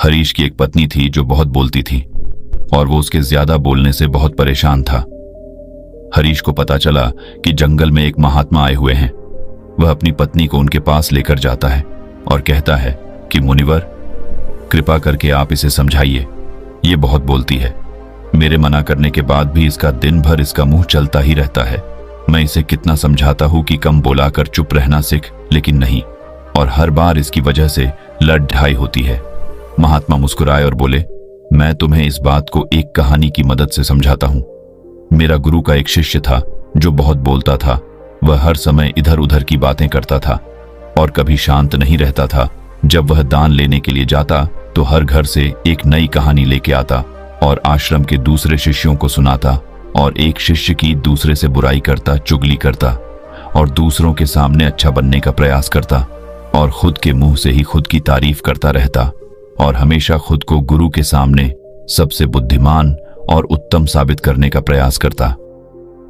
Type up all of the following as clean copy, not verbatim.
हरीश की एक पत्नी थी जो बहुत बोलती थी और वो उसके ज्यादा बोलने से बहुत परेशान था। हरीश को पता चला कि जंगल में एक महात्मा आए हुए हैं। वह अपनी पत्नी को उनके पास लेकर जाता है और कहता है कि मुनिवर, कृपा करके आप इसे समझाइए, ये बहुत बोलती है। मेरे मना करने के बाद भी इसका दिन भर इसका मुंह चलता ही रहता है। मैं इसे कितना समझाता हूं कि कम बोला कर चुप रहना सीख, लेकिन नहीं, और हर बार इसकी वजह से लड़ ढाई होती है। महात्मा मुस्कुराए और बोले, मैं तुम्हें इस बात को एक कहानी की मदद से समझाता हूं। मेरा गुरु का एक शिष्य था जो बहुत बोलता था। वह हर समय इधर उधर की बातें करता था और कभी शांत नहीं रहता था। जब वह दान लेने के लिए जाता तो हर घर से एक नई कहानी लेके आता और आश्रम के दूसरे शिष्यों को सुनाता, और एक शिष्य की दूसरे से बुराई करता, चुगली करता और दूसरों के सामने अच्छा बनने का प्रयास करता और खुद के मुंह से ही खुद की तारीफ करता रहता और हमेशा खुद को गुरु के सामने सबसे बुद्धिमान और उत्तम साबित करने का प्रयास करता।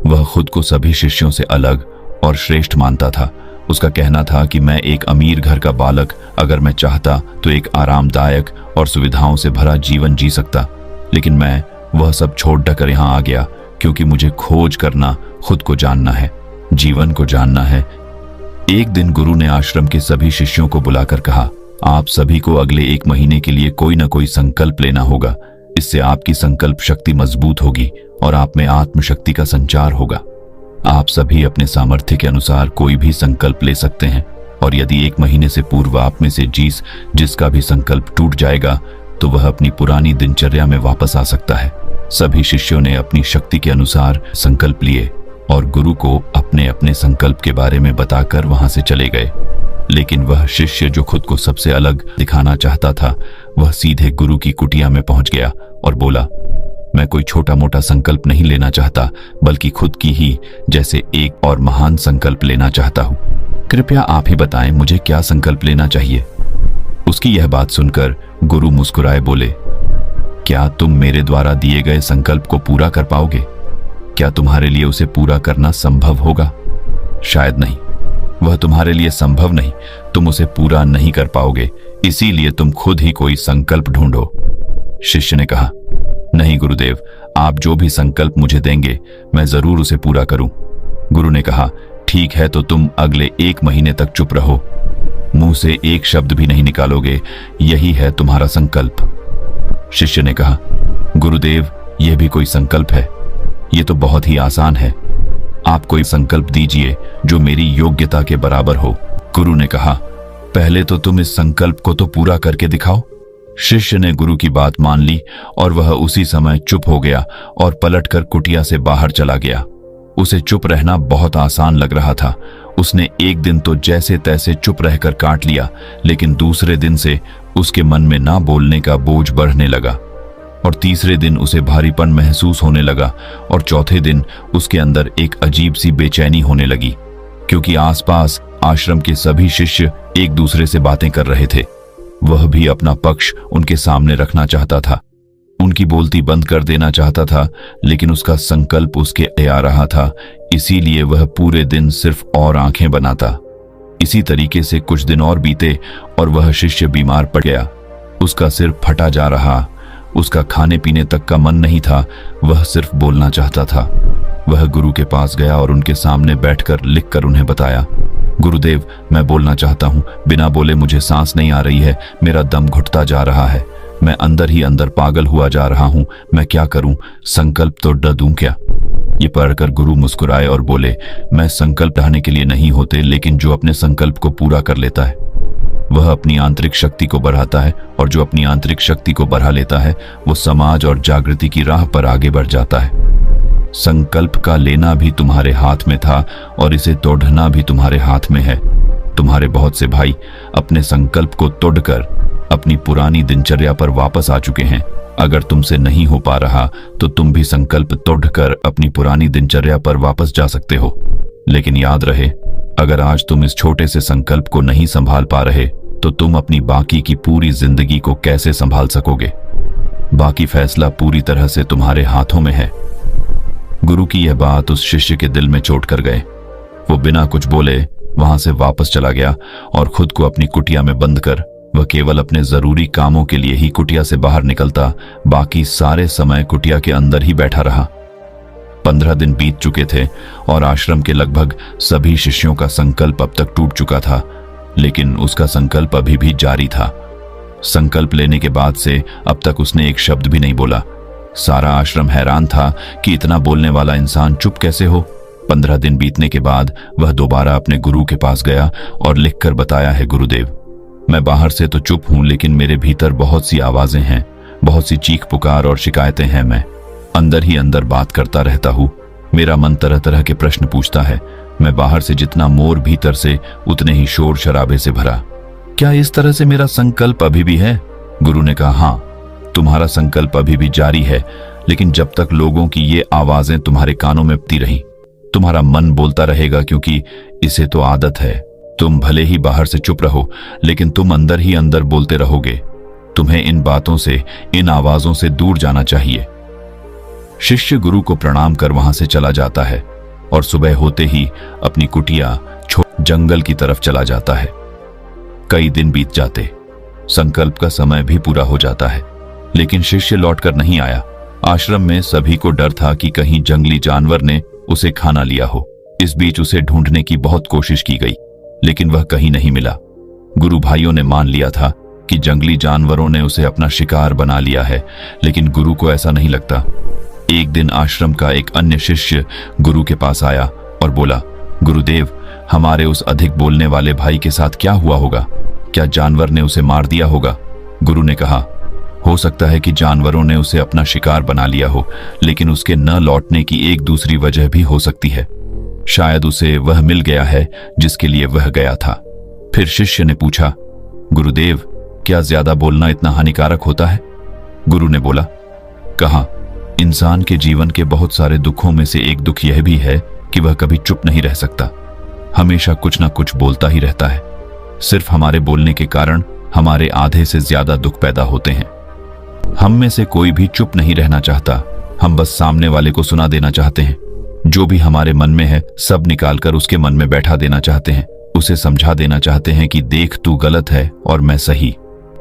वह खुद को सभी शिष्यों से अलग और श्रेष्ठ मानता था। उसका कहना था कि मैं एक अमीर घर का बालक अगर मैं चाहता तो एक आरामदायक और सुविधाओं से भरा जीवन जी सकता, लेकिन मैं वह सब छोड़ कर यहाँ आ गया क्योंकि मुझे खोज करना, खुद को जानना है, जीवन को जानना है। एक दिन गुरु ने आश्रम के सभी शिष्यों को बुलाकर कहा, आप सभी को अगले 1 महीने के लिए कोई ना कोई संकल्प लेना होगा। इससे आपकी संकल्प शक्ति मजबूत होगी और आप में आत्मशक्ति का संचार होगा। आप सभी अपने सामर्थ्य के अनुसार कोई भी संकल्प ले सकते हैं, और यदि 1 महीने से पूर्व आप में से जिसका भी संकल्प टूट जाएगा तो वह अपनी पुरानी दिनचर्या में वापस आ सकता है। सभी शिष्यों ने अपनी शक्ति के अनुसार संकल्प लिए और गुरु को अपने अपने संकल्प के बारे में बताकर वहां से चले गए। लेकिन वह शिष्य जो खुद को सबसे अलग दिखाना चाहता था, वह सीधे गुरु की कुटिया में पहुंच गया और बोला, मैं कोई छोटा मोटा संकल्प नहीं लेना चाहता, बल्कि खुद की ही जैसे एक और महान संकल्प लेना चाहता हूं। कृपया आप ही बताएं मुझे क्या संकल्प लेना चाहिए। उसकी यह बात सुनकर गुरु मुस्कुराए बोले, क्या तुम मेरे द्वारा दिए गए संकल्प को पूरा कर पाओगे? क्या तुम्हारे लिए उसे पूरा करना संभव होगा? शायद नहीं, वह तुम्हारे लिए संभव नहीं। तुम उसे पूरा नहीं कर पाओगे, इसीलिए तुम खुद ही कोई संकल्प ढूंढो। शिष्य ने कहा, नहीं गुरुदेव, आप जो भी संकल्प मुझे देंगे मैं जरूर उसे पूरा करूं। गुरु ने कहा, ठीक है, तो तुम अगले 1 महीने तक चुप रहो, मुंह से एक शब्द भी नहीं निकालोगे, यही है तुम्हारा संकल्प। शिष्य ने कहा, गुरुदेव, यह भी कोई संकल्प है? यह तो बहुत ही आसान है। आप कोई संकल्प दीजिए जो मेरी योग्यता के बराबर हो। गुरु ने कहा, पहले तो तुम इस संकल्प को तो पूरा करके दिखाओ। शिष्य ने गुरु की बात मान ली और वह उसी समय चुप हो गया और पलटकर कुटिया से बाहर चला गया। उसे चुप रहना बहुत आसान लग रहा था। उसने एक दिन तो जैसे तैसे चुप रहकर काट लिया, लेकिन दूसरे दिन से उसके मन में ना बोलने का बोझ बढ़ने लगा, और तीसरे दिन उसे भारीपन महसूस होने लगा, और चौथे दिन उसके अंदर एक अजीब सी बेचैनी होने लगी, क्योंकि आसपास आश्रम के सभी शिष्य एक दूसरे से बातें कर रहे थे। वह भी अपना पक्ष उनके सामने रखना चाहता था, उनकी बोलती बंद कर देना चाहता था, लेकिन उसका संकल्प उसके आ रहा था, इसीलिए वह पूरे दिन सिर्फ और आंखें बनाता। इसी तरीके से कुछ दिन और बीते और वह शिष्य बीमार पड़ गया। उसका सिर फटा जा रहा, उसका खाने पीने तक का मन नहीं था, वह सिर्फ बोलना चाहता था। वह गुरु के पास गया और उनके सामने बैठकर लिखकर उन्हें बताया, गुरुदेव, मैं बोलना चाहता हूँ, बिना बोले मुझे सांस नहीं आ रही है, मेरा दम घुटता जा रहा है, मैं अंदर ही अंदर पागल हुआ जा रहा हूँ, मैं क्या करूँ? संकल्प तो ड दूं क्या? ये पढ़कर गुरु मुस्कुराए और बोले, मैं संकल्प ढाने के लिए नहीं होते, लेकिन जो अपने संकल्प को पूरा कर लेता है वह अपनी आंतरिक शक्ति को बढ़ाता है, और जो अपनी आंतरिक शक्ति को बढ़ा लेता है वो समाज और जागृति की राह पर आगे बढ़ जाता है। संकल्प का लेना भी तुम्हारे हाथ में था और इसे तोड़ना भी तुम्हारे हाथ में है। तुम्हारे बहुत से भाई अपने संकल्प को तोड़कर अपनी पुरानी दिनचर्या पर वापस आ चुके हैं। अगर तुमसे नहीं हो पा रहा तो तुम भी संकल्प तोड़कर अपनी पुरानी दिनचर्या पर वापस जा सकते हो। लेकिन याद रहे, अगर आज तुम इस छोटे से संकल्प को नहीं संभाल पा रहे तो तुम अपनी बाकी की पूरी जिंदगी को कैसे संभाल सकोगे? बाकी फैसला पूरी तरह से तुम्हारे हाथों में है। गुरु की यह बात उस शिष्य के दिल में चोट कर गए। वो बिना कुछ बोले वहां से वापस चला गया और खुद को अपनी कुटिया में बंद कर वह केवल अपने जरूरी कामों के लिए ही कुटिया से बाहर निकलता, बाकी सारे समय कुटिया के अंदर ही बैठा रहा। 15 दिन बीत चुके थे और आश्रम के लगभग सभी शिष्यों का संकल्प अब तक टूट चुका था, लेकिन उसका संकल्प अभी भी जारी था। संकल्प लेने के बाद से अब तक उसने एक शब्द भी नहीं बोला। सारा आश्रम हैरान था कि इतना बोलने वाला इंसान चुप कैसे हो। 15 दिन बीतने के बाद वह दोबारा अपने गुरु के पास गया और लिखकर बताया है, गुरुदेव, मैं बाहर से तो चुप हूं, लेकिन मेरे भीतर बहुत सी आवाजें हैं, बहुत सी चीख पुकार और शिकायतें हैं। मैं अंदर ही अंदर बात करता रहता हूं। मेरा मन तरह तरह के प्रश्न पूछता है। मैं बाहर से जितना मोर, भीतर से उतने ही शोर शराबे से भरा। क्या इस तरह से मेरा संकल्प अभी भी है? गुरु ने कहा, हाँ, तुम्हारा संकल्प अभी भी जारी है, लेकिन जब तक लोगों की ये आवाजें तुम्हारे कानों में पड़ती रही, तुम्हारा मन बोलता रहेगा, क्योंकि इसे तो आदत है। तुम भले ही बाहर से चुप रहो, लेकिन तुम अंदर ही अंदर बोलते रहोगे। तुम्हें इन बातों से, इन आवाजों से दूर जाना चाहिए। शिष्य गुरु को प्रणाम कर वहां से चला जाता है और सुबह होते ही अपनी कुटिया छोड़ जंगल की तरफ चला जाता है। कई दिन बीत जाते, संकल्प का समय भी पूरा हो जाता है, लेकिन शिष्य लौटकर नहीं आया। आश्रम में सभी को डर था कि कहीं जंगली जानवर ने उसे खाना लिया हो। इस बीच उसे ढूंढने की बहुत कोशिश की गई, लेकिन वह कहीं नहीं मिला। गुरु भाइयों ने मान लिया था कि जंगली जानवरों ने उसे अपना शिकार बना लिया है, लेकिन गुरु को ऐसा नहीं लगता। एक दिन आश्रम का एक अन्य शिष्य गुरु के पास आया और बोला, गुरुदेव, हमारे उस अधिक बोलने वाले भाई के साथ क्या हुआ होगा? क्या जानवर ने उसे मार दिया होगा? गुरु ने कहा, हो सकता है कि जानवरों ने उसे अपना शिकार बना लिया हो, लेकिन उसके न लौटने की एक दूसरी वजह भी हो सकती है। शायद उसे वह मिल गया है जिसके लिए वह गया था। फिर शिष्य ने पूछा, गुरुदेव, क्या ज्यादा बोलना इतना हानिकारक होता है? गुरु ने बोला, कहा, इंसान के जीवन के बहुत सारे दुखों में से एक दुख यह भी है कि वह कभी चुप नहीं रह सकता, हमेशा कुछ ना कुछ बोलता ही रहता है। सिर्फ हमारे बोलने के कारण हमारे आधे से ज्यादा दुख पैदा होते हैं। हम में से कोई भी चुप नहीं रहना चाहता, हम बस सामने वाले को सुना देना चाहते हैं। जो भी हमारे मन में है सब निकालकर उसके मन में बैठा देना चाहते हैं, उसे समझा देना चाहते हैं कि देख, तू गलत है और मैं सही।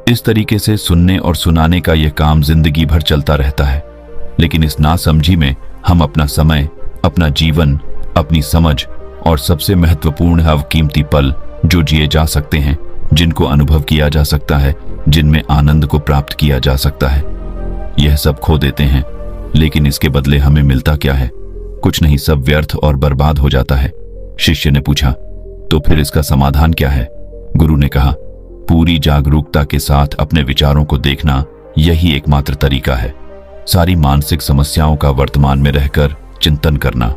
इस तरीके से सुनने और सुनाने का यह काम जिंदगी भर चलता रहता है, लेकिन इस नासमझी में हम अपना समय, अपना जीवन, अपनी समझ और सबसे महत्वपूर्ण अवकीमती पल जो जिए जा सकते हैं, जिनको अनुभव किया जा सकता है, जिनमें आनंद को प्राप्त किया जा सकता है, यह सब खो देते हैं। लेकिन इसके बदले हमें मिलता क्या है? कुछ नहीं, सब व्यर्थ और बर्बाद हो जाता है। शिष्य ने पूछा, तो फिर इसका समाधान क्या है? गुरु ने कहा, पूरी जागरूकता के साथ अपने विचारों को देखना, यही एकमात्र तरीका है। सारी मानसिक समस्याओं का वर्तमान में रहकर चिंतन करना,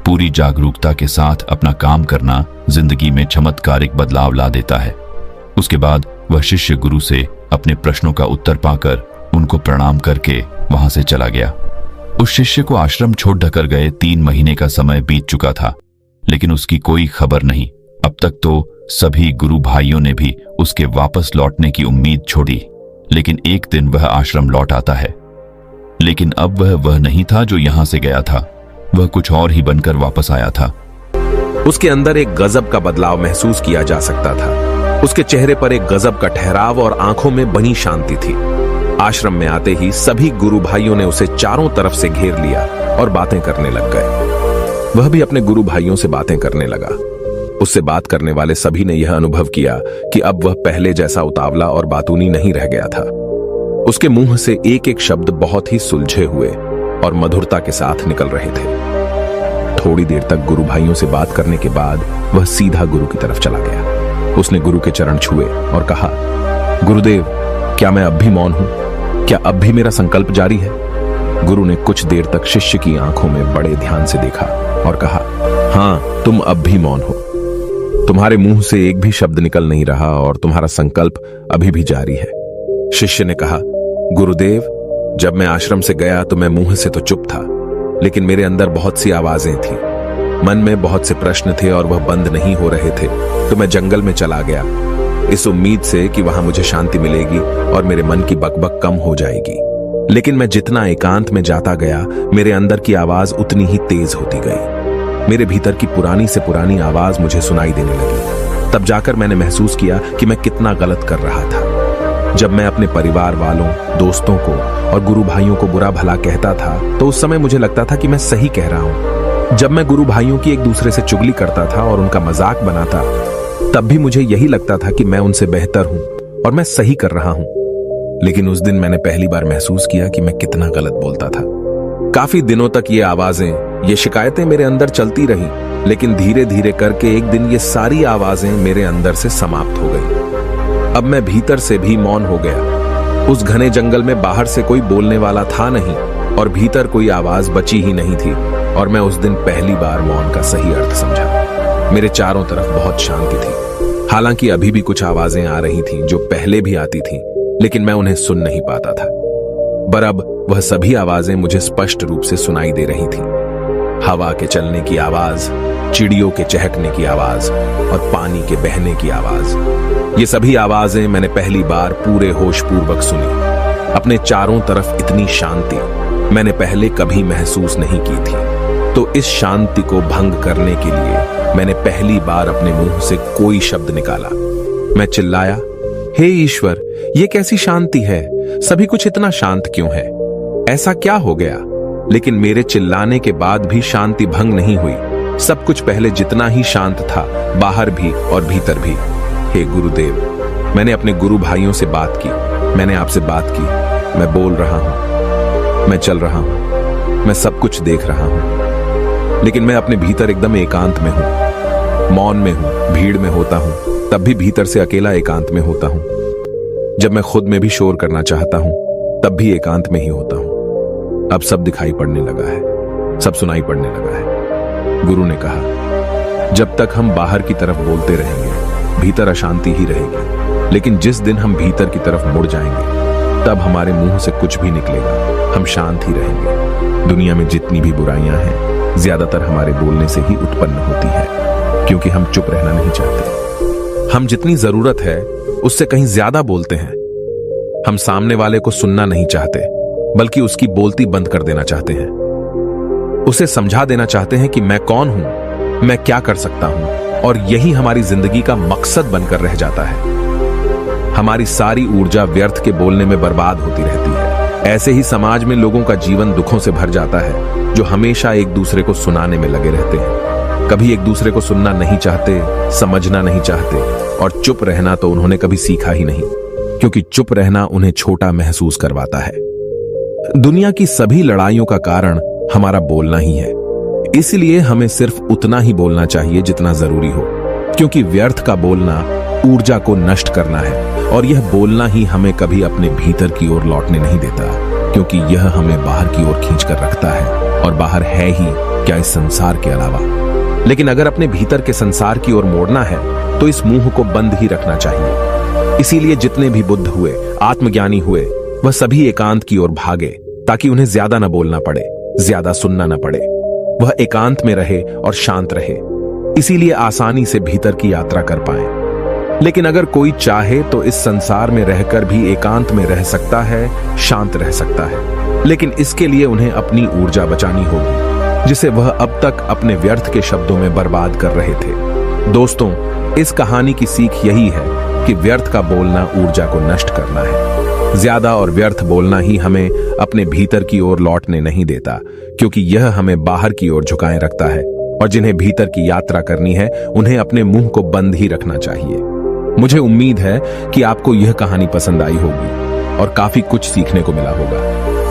पूरी जागरूकता के साथ अपना काम करना जिंदगी में चमत्कारिक बदलाव ला देता है। उसके बाद वह शिष्य गुरु से अपने प्रश्नों का उत्तर पाकर उनको प्रणाम करके वहां से चला गया। उस शिष्य को आश्रम छोड़ ढकर गए 3 महीने का समय बीत चुका था, लेकिन उसकी कोई खबर नहीं। अब तक तो सभी गुरु भाइयों ने भी उसके वापस लौटने की उम्मीद छोड़ी, लेकिन एक दिन वह आश्रम लौट आता है। लेकिन अब वह नहीं था जो यहां से गया था, वह कुछ और ही बनकर वापस आया था। उसके अंदर एक गजब का बदलाव महसूस किया जा सकता था। उसके चेहरे पर एक गजब का ठहराव और आंखों में बनी शांति थी। आश्रम में आते ही सभी गुरु भाइयों ने उसे चारों तरफ से घेर लिया और बातें करने लग गए। वह भी अपने गुरु भाइयों से बातें करने लगा। उससे बात करने वाले सभी ने यह अनुभव किया कि अब वह पहले जैसा उतावला और बातूनी नहीं रह गया था। उसके मुंह से एक एक शब्द बहुत ही सुलझे हुए और मधुरता के साथ निकल रहे थे। थोड़ी देर तक गुरु भाइयों से बात करने के बाद वह सीधा गुरु की तरफ चला गया। उसने गुरु के चरण छुए और कहा, गुरुदेव, क्या मैं अब भी मौन हूं? क्या अब भी मेरा संकल्प जारी है? गुरु ने कुछ देर तक शिष्य की आंखों में बड़े ध्यान से देखा और कहा, हां, तुम अब भी मौन हो। तुम्हारे मुंह से एक भी शब्द निकल नहीं रहा और तुम्हारा संकल्प अभी भी जारी है। शिष्य ने कहा, गुरुदेव, जब मैं आश्रम से गया तो मैं मुंह से तो चुप था, लेकिन मेरे अंदर बहुत सी आवाजें थी। मन में बहुत से प्रश्न थे और वह बंद नहीं हो रहे थे, तो मैं जंगल में चला गया, इस उम्मीद से कि वहां मुझे शांति मिलेगी और मेरे मन की बकबक कम हो जाएगी। लेकिन मैं जितना एकांत में जाता गया, मेरे अंदर की आवाज उतनी ही तेज होती गई। मेरे भीतर की पुरानी से पुरानी आवाज मुझे सुनाई देने लगी। तब जाकर मैंने महसूस किया कि मैं कितना गलत कर रहा था। जब मैं अपने परिवार वालों, दोस्तों को और गुरु भाइयों को बुरा भला कहता था तो उस समय मुझे लगता था कि मैं सही कह रहा हूं। जब मैं गुरु भाइयों की एक दूसरे से चुगली करता था और उनका मजाक बनाता, तब भी मुझे यही लगता था कि मैं उनसे बेहतर हूं और मैं सही कर रहा हूं। लेकिन उस दिन मैंने पहली बार महसूस किया कि मैं कितना गलत बोलता था। काफी दिनों तक ये आवाजें, ये शिकायतें मेरे अंदर चलती रही, लेकिन धीरे धीरे करके एक दिन ये सारी आवाजें मेरे अंदर से समाप्त हो गई। अब मैं भीतर से भी मौन हो गया। उस घने जंगल में बाहर से कोई बोलने वाला था नहीं और भीतर कोई आवाज बची ही नहीं थी, और मैं उस दिन पहली बार मौन का सही अर्थ समझा। मेरे चारों तरफ बहुत शांति थी। हालांकि अभी भी कुछ आवाजें आ रही थीं जो पहले भी आती थीं, लेकिन मैं उन्हें सुन नहीं पाता था। पर अब वह सभी आवाजें मुझे स्पष्ट रूप से सुनाई दे रही थीं। हवा के चलने की आवाज, चिड़ियों के चहकने की आवाज और पानी के बहने की आवाज। ये सभी आवाजें मैंने पहली बार पूरे होशपूर्वक सुनी। अपने चारों तरफ इतनी शांति मैंने पहले कभी महसूस नहीं की थी। तो इस शांति को भंग करने के लिए मैंने पहली बार अपने मुंह से कोई शब्द निकाला। मैं चिल्लाया, हे ईश्वर, ये कैसी शांति है? सभी कुछ इतना शांत क्यों है? ऐसा क्या हो गया? लेकिन मेरे चिल्लाने के बाद भी शांति भंग नहीं हुई। सब कुछ पहले जितना ही शांत था, बाहर भी और भीतर भी। हे गुरुदेव, मैंने अपने गुरु भाइयों से बात की, मैंने आपसे बात की। मैं बोल रहा हूं, मैं चल रहा हूं, मैं सब कुछ देख रहा हूं, लेकिन मैं अपने भीतर एकदम एकांत में हूं, मौन में हूं। भीड़ में होता हूं तब भी भीतर से अकेला एकांत में होता हूं। जब मैं खुद में भी शोर करना चाहता हूं तब भी एकांत में ही होता हूं। अब सब दिखाई पड़ने लगा है, सब सुनाई पड़ने लगा है। गुरु ने कहा, जब तक हम बाहर की तरफ बोलते रहेंगे भीतर अशांति ही रहेगी, लेकिन जिस दिन हम भीतर की तरफ मुड़ जाएंगे तब हमारे मुंह से कुछ भी निकलेगा, हम शांत ही रहेंगे। दुनिया में जितनी भी बुराइयां हैं ज्यादातर हमारे बोलने से ही उत्पन्न होती है, क्योंकि हम चुप रहना नहीं चाहते। हम जितनी जरूरत है उससे कहीं ज्यादा बोलते हैं। हम सामने वाले को सुनना नहीं चाहते, बल्कि उसकी बोलती बंद कर देना चाहते हैं। उसे समझा देना चाहते हैं कि मैं कौन हूं, मैं क्या कर सकता हूं, और यही हमारी जिंदगी का मकसद बनकर रह जाता है। हमारी सारी ऊर्जा व्यर्थ के बोलने में बर्बाद होती रहती है। ऐसे ही समाज में लोगों का जीवन दुखों से भर जाता है, जो हमेशा एक दूसरे को सुनाने में लगे रहते हैं। कभी एक दूसरे को सुनना नहीं चाहते, समझना नहीं चाहते, और चुप रहना तो उन्होंने कभी सीखा ही नहीं, क्योंकि चुप रहना उन्हें छोटा महसूस करवाता है। दुनिया की सभी लड़ाइयों का कारण हमारा बोलना ही है। इसलिए हमें सिर्फ उतना ही बोलना चाहिए जितना जरूरी हो, क्योंकि व्यर्थ का बोलना ऊर्जा को नष्ट करना है, और यह बोलना ही हमें कभी अपने भीतर की ओर लौटने नहीं देता, क्योंकि यह हमें बाहर की ओर खींचकर रखता है, और बाहर है ही क्या इस संसार के अलावा। लेकिन अगर अपने भीतर के संसार की ओर मोड़ना है तो इस मुंह को बंद ही रखना चाहिए। इसीलिए जितने भी बुद्ध हुए, आत्मज्ञानी हुए, वह सभी एकांत की ओर भागे, ताकि उन्हें ज्यादा न बोलना पड़े, ज्यादा सुनना न पड़े। वह एकांत में रहे और शांत रहे, इसीलिए आसानी से भीतर की यात्रा कर पाए। लेकिन अगर कोई चाहे तो इस संसार में रहकर भी एकांत में रह सकता है, शांत रह सकता है, लेकिन इसके लिए उन्हें अपनी ऊर्जा बचानी होगी, जिसे वह अब तक अपने व्यर्थ के शब्दों में बर्बाद कर रहे थे। दोस्तों, इस कहानी की सीख यही है कि व्यर्थ का बोलना ऊर्जा को नष्ट करना है। ज्यादा और व्यर्थ बोलना ही हमें अपने भीतर की ओर लौटने नहीं देता, क्योंकि यह हमें बाहर की ओर झुकाए रखता है, और जिन्हें भीतर की यात्रा करनी है उन्हें अपने मुंह को बंद ही रखना चाहिए। मुझे उम्मीद है कि आपको यह कहानी पसंद आई होगी और काफी कुछ सीखने को मिला होगा।